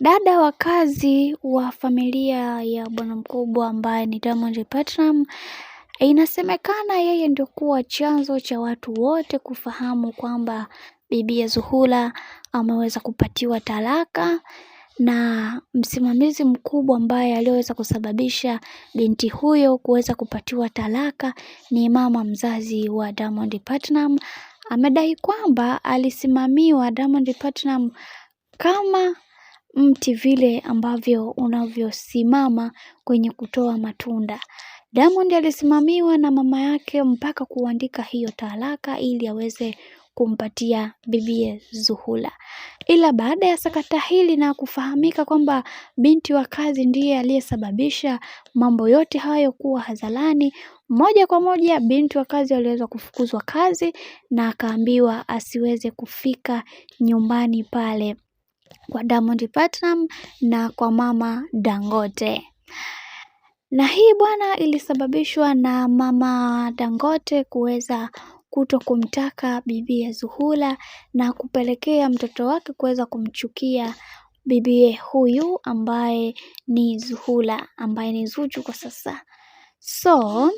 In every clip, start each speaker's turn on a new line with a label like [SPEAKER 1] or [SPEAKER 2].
[SPEAKER 1] Dada wa kazi wa familia ya bwana mkubwa ambaye ni Diamond Platnumz, inasemekana yeye ndio kuwa chanzo cha watu wote kufahamu kwamba bibi Zuhura ameweza kupatiwa talaka, na msimamizi mkubwa ambaye aliweza kusababisha binti huyo kuweza kupatiwa talaka ni mama mzazi wa Diamond Platnumz. Amedai kwamba alisimamiwa Diamond Platnumz kama mti vile ambavyo unavyosimama kwenye kutoa matunda. Diamond alisimamiwa na mama yake mpaka kuandika hiyo talaka ili aweze kumpatia bibie Zuhura. Ila baada ya sakata hili na kufahamika kwamba binti wa kazi ndiye aliyesababisha mambo yote hayo kuwa hadharani, moja kwa moja binti wa kazi aliweza kufukuzwa kazi na akaambiwa asiweze kufika nyumbani pale kwa Diamond Platnumz na kwa mama Dangote. Na hii bwana ilisababishwa na mama Dangote kuweza kutokumtaka bibi Zuhura na kupelekea mtoto wake kuweza kumchukia bibie huyu ambaye ni Zuhura, ambaye ni Zuchu kwa sasa. So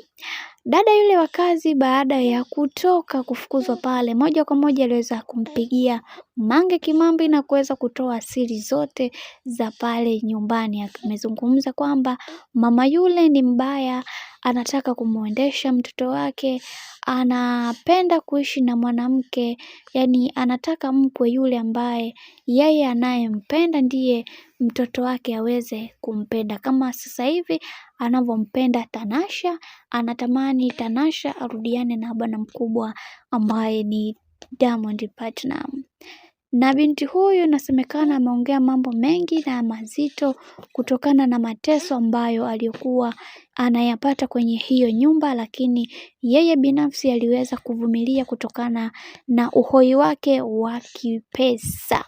[SPEAKER 1] dada yule wa kazi baada ya kutoka kufukuzwa pale, moja kwa moja aliweza kumpigia Mange Kimambi na kuweza kutoa siri zote za pale nyumbani. Amezungumza kwamba mama yule ni mbaya, anataka kumuendesha mtoto wake, anapenda kuishi na mwanamke, yani anataka mkwe yule ambaye yeye anayempenda ndiye mtoto wake aweze kumpenda. Kama sasa hivi anavyompenda Tanasha, anatamani Tanasha arudiane na bwana mkubwa ambaye ni Diamond Platnumz. Na binti huyu inasemekana ameongea mambo mengi na mazito kutokana na mateso ambayo aliyokuwa anayapata kwenye hiyo nyumba, lakini yeye binafsi aliweza kuvumilia kutokana na uhoi wake wa kipesa.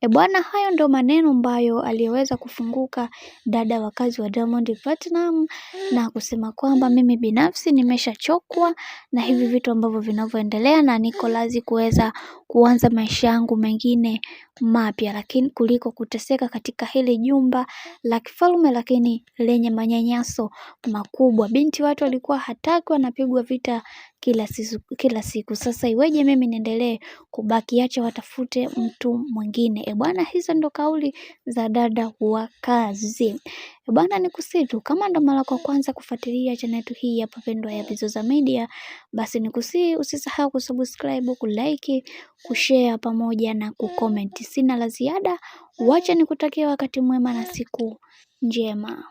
[SPEAKER 1] Bwana, hayo ndo maneno ambayo aliweza kufunguka dada wa kazi wa Diamond Platnumz na kusema kwamba mimi binafsi nimeshachokwa na hivi vitu ambavyo vinavyoendelea na niko lazi kuweza kuanza maisha yangu mengine mapya, lakini kuliko kuteseka katika hili jumba la kifalme lakini lenye manyanyaso makubwa. Binti watu walikuwa hataki, wanapigwa vita kila siku. Sasa iweje mimi niendelee kubaki? Acha watafute mtu mwingine. Bwana, hizo ndo kauli za dada wa kazi. Bwana, nikusitu kama ndo mara kwa kwanza kufuatilia channel yetu hii hapa pendwa ya Vizoza Media, basi nikusihi usisahau kusubscribe, kulike, kushare pamoja na kucomment. Sina la ziada, wacha nikutakia wakati mwema na siku njema.